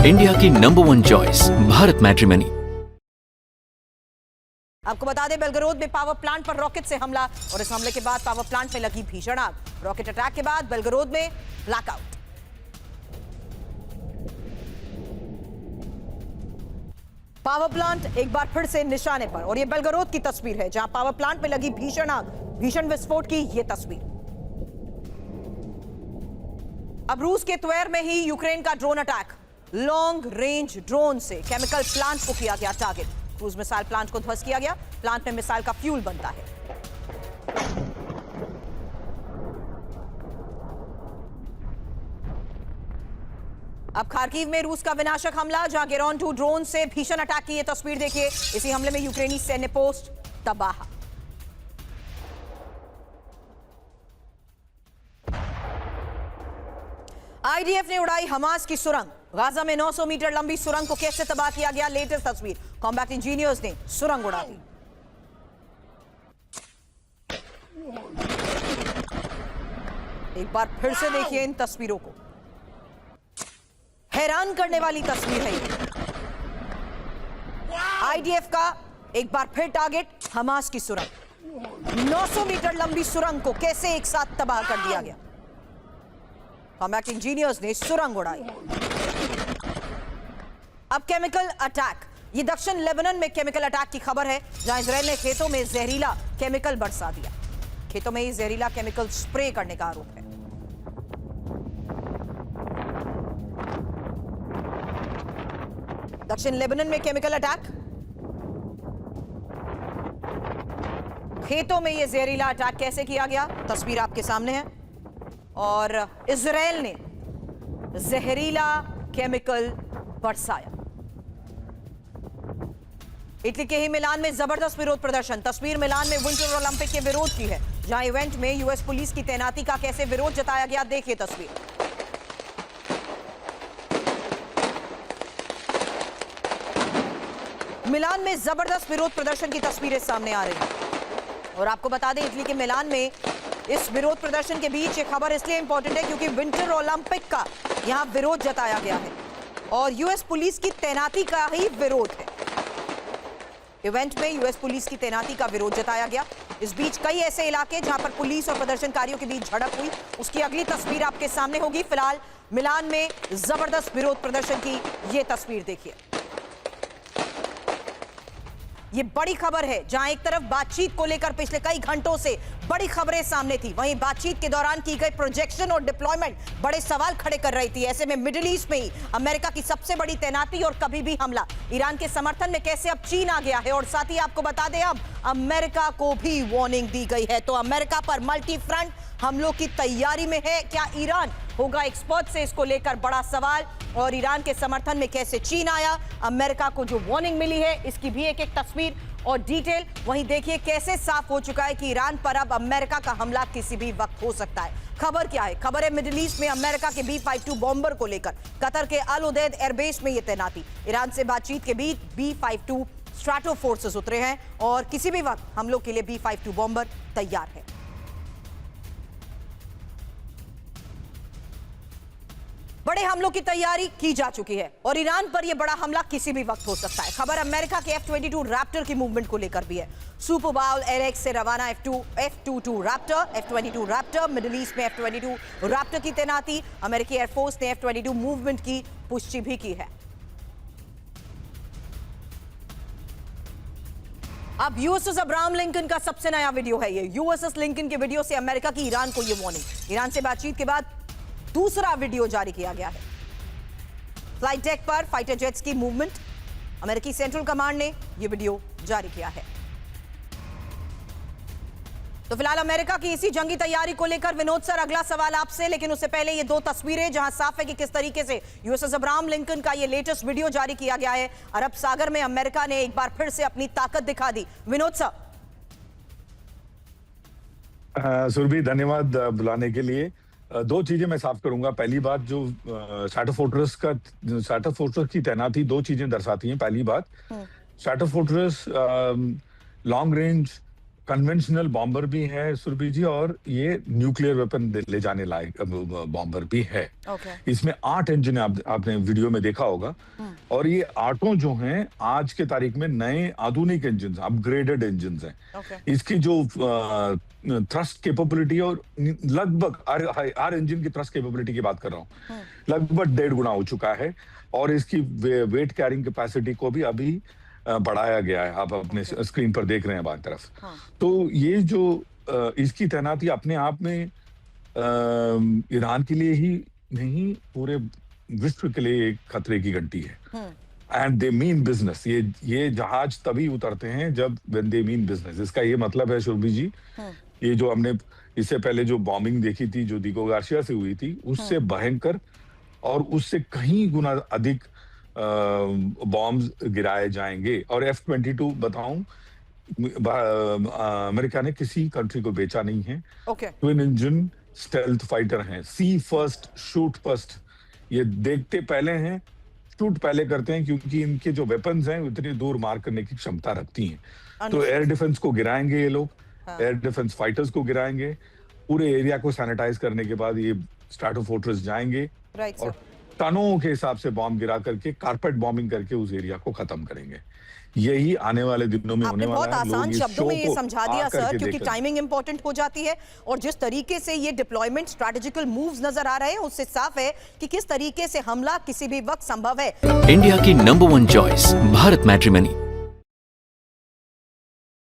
India की #1 choice Bharat matrimony. आपको बता दें, बेलगरोद में पावर प्लांट पर रॉकेट से हमला और इस हमले के बाद पावर प्लांट में लगी भीषण आग। रॉकेट अटैक के बाद बेलगरोद में ब्लैकआउट। पावर प्लांट एक बार फिर से निशाने पर और ये बेलगरोद की तस्वीर है जहां पावर प्लांट में लगी भीषण आग, भीषण विस्फोट की ये तस्वीर। अब रूस के त्वेर में ही यूक्रेन का drone attack. Long range drone से केमिकल प्लांट को किया गया टारगेट। क्रूज मिसाइल प्लांट को ध्वस्त किया गया। प्लांट में मिसाइल का फ्यूल बनता है। अब खार्किव में रूस का विनाशक हमला, जहां गेरॉन 2 ड्रोन से भीषण अटैक की ये तस्वीर देखिए। इसी हमले में यूक्रेनी सैन्य पोस्ट तबाह। आईडीएफ ने उड़ाई हमास की सुरंग। गाजा में 900 मीटर लंबी सुरंग को कैसे तबाह किया गया, लेटेस्ट तस्वीर। कॉम्बैट इंजीनियर्स ने सुरंग उड़ा दी। एक बार फिर से देखिए इन तस्वीरों को। हैरान करने वाली तस्वीर है ये। आईडीएफ का एक बार फिर टारगेट हमास की सुरंग। 900 मीटर लंबी सुरंग को कैसे एक साथ तबाह कर दिया गया। कॉम्बैट इंजीनियर्स ने सुरंग उड़ाई। अब केमिकल अटैक। ये दक्षिण लेबनान में केमिकल अटैक की खबर है, जहां इजराइल ने खेतों में जहरीला केमिकल बरसा दिया। खेतों में ही जहरीला केमिकल स्प्रे करने का आरोप है। दक्षिण लेबनान में केमिकल अटैक। खेतों में यह जहरीला अटैक कैसे किया गया, तस्वीर आपके सामने है। और इजराइल ने जहरीला केमिकल बरसाया। इटली के ही मिलान में जबरदस्त विरोध प्रदर्शन। तस्वीर मिलान में विंटर ओलंपिक के विरोध की है, जहां इवेंट में यूएस पुलिस की तैनाती का कैसे विरोध जताया गया, देखिए तस्वीर। मिलान में जबरदस्त विरोध प्रदर्शन की तस्वीरें सामने आ रही हैं। और आपको बता दें, इटली के मिलान में इस विरोध प्रदर्शन के बीच ये खबर इसलिए इंपॉर्टेंट है क्योंकि विंटर ओलंपिक का यहां विरोध जताया गया है और यूएस पुलिस की तैनाती का ही विरोध है। इवेंट में यूएस पुलिस की तैनाती का विरोध जताया गया। इस बीच कई ऐसे इलाके जहां पर पुलिस और प्रदर्शनकारियों के बीच झड़प हुई, उसकी अगली तस्वीर आपके सामने होगी। फिलहाल मिलान में जबरदस्त विरोध प्रदर्शन की ये तस्वीर देखिए। ये बड़ी खबर है, जहां एक तरफ बातचीत को लेकर पिछले कई घंटों से बड़ी खबरें सामने थी, वहीं बातचीत के दौरान की गई प्रोजेक्शन और डिप्लॉयमेंट बड़े सवाल खड़े कर रही थी। ऐसे में मिडिल ईस्ट में ही अमेरिका की सबसे बड़ी तैनाती और कभी भी हमला, ईरान के समर्थन में कैसे अब चीन आ गया है। और साथ ही आपको बता दें, अब अमेरिका को भी वार्निंग दी गई है। तो अमेरिका पर मल्टी फ्रंट हमलों की तैयारी में है। क्या ईरान होगा एक्सपर्ट से, इसको लेकर बड़ा सवाल। और ईरान के समर्थन में कैसे चीन आया, अमेरिका को जो वार्निंग मिली है, इसकी भी एक तस्वीर और डिटेल। वहीं देखिए कैसे साफ हो चुका है कि ईरान पर अब अमेरिका का हमला किसी भी वक्त हो सकता है। खबर क्या है? खबर है मिडिल ईस्ट में अमेरिका के B-52 बॉम्बर को लेकर कतर के अल उदैद एयरबेस में यह तैनाती। ईरान से बातचीत के बीच B-52 स्ट्रैटो फोर्सेस उतरे हैं और किसी भी वक्त हमलों के लिए B-52 बॉम्बर तैयार है। बड़े हमलों की तैयारी की जा चुकी है और ईरान पर यह बड़ा हमला किसी भी वक्त हो सकता है। खबर अमेरिका के F-22 रैप्टर की मूवमेंट को लेकर भी है। सुपर बाउल LX से रवाना F-22 Raptor, F-22 Raptor, middle east में F-22 रैप्टर की तैनाती। अमेरिकी एयरफोर्स ने F-22 मूवमेंट की पुष्टि भी की है। अब यूएसएस अब्राहम लिंकन का सबसे नया वीडियो है ये। यूएसएस लिंकन के वीडियो से अमेरिका की ईरान को यह वार्निंग। ईरान से बातचीत के बाद दूसरा वीडियो जारी किया गया है। फ्लाइट डेक पर फाइटर जेट्स की मूवमेंट, अमेरिकी सेंट्रल कमांड ने यह वीडियो जारी किया है। तो फिलहाल अमेरिका की इसी जंगी तैयारी को लेकर विनोद सर, अगला सवाल आपसे, लेकिन उससे पहले ये दो तस्वीरें जहां साफ है कि किस तरीके से यूएसएस अब्राहम लिंकन का ये लेटेस्ट वीडियो जारी किया गया है। अरब सागर में अमेरिका ने एक बार फिर से अपनी ताकत दिखा दी। विनोद सर। सुरभि, धन्यवाद बुलाने के लिए। दो चीजें मैं साफ करूंगा। पहली बात, जो स्ट्रैटो फोर्ट्रेस की तैनाती दो चीजें दर्शाती हैं। पहली बात, strato fortress long range conventional bomber भी है सुरभि जी, और ये न्यूक्लियर वेपन ले जाने लायक बॉम्बर भी है। इसमें 8 इंजन आपने वीडियो में देखा होगा, और ये 8 जो हैं आज के तारीख में नए आधुनिक इंजन, अपग्रेडेड इंजन हैं। इसकी जो थ्रस्ट कैपेबिलिटी, और लगभग हर इंजन की थ्रस्ट कैपेबिलिटी की बात कर रहा हूँ, लगभग 1.5 गुना हो चुका है, और इसकी वेट कैरिंग कैपेसिटी को भी अभी बढ़ाया गया है। आप अपने स्क्रीन पर देख रहे हैं बाएं तरफ। तो ये जो इसकी तैनाती अपने आप में ईरान के लिए ही नहीं, पूरे विश्व के लिए एक खतरे की घंटी है। And they mean business. ये जहाज तभी उतरते हैं जब व्हेन दे मीन बिजनेस। इसका ये मतलब है शुरभि जी, ये जो हमने इससे पहले जो बॉम्बिंग देखी थी, जो दीगो गार्सिया से हुई थी, उससे भयंकर और उससे कहीं गुना अधिक बॉम्ब्स गिराए जाएंगे। और F-22 बताऊं, अमेरिका ने किसी कंट्री को बेचा नहीं है। ट्विन इंजन स्टेल्थ फाइटर हैं, सी फर्स्ट शूट फर्स्ट। ये देखते पहले हैं, शूट पहले करते हैं, क्योंकि इनके जो वेपन्स हैं उतनी दूर मार करने की क्षमता रखती हैं। तो एयर डिफेंस को गिराएंगे ये लोग, एयर डिफेंस फाइटर्स को गिराएंगे। पूरे एरिया को सैनिटाइज करने के बाद ये स्ट्रैटोफोर्ट्रेस जाएंगे और टनों के हिसाब से बॉम्ब गिरा करके, कारपेट बॉम्बिंग करके उस एरिया को खत्म करेंगे। यही आने वाले दिनों में होने वाला है। बहुत आसान शब्दों में ये समझा दिया सर, क्योंकि टाइमिंग इंपॉर्टेंट हो जाती है, और जिस तरीके से ये डिप्लॉयमेंट स्ट्रेटेजिकल मूव्स नजर आ रहे हैं, उससे साफ है कि किस तरीके से हमला किसी भी वक्त संभव है। इंडिया की नंबर 1 चॉइस भारत मैट्रिमनी।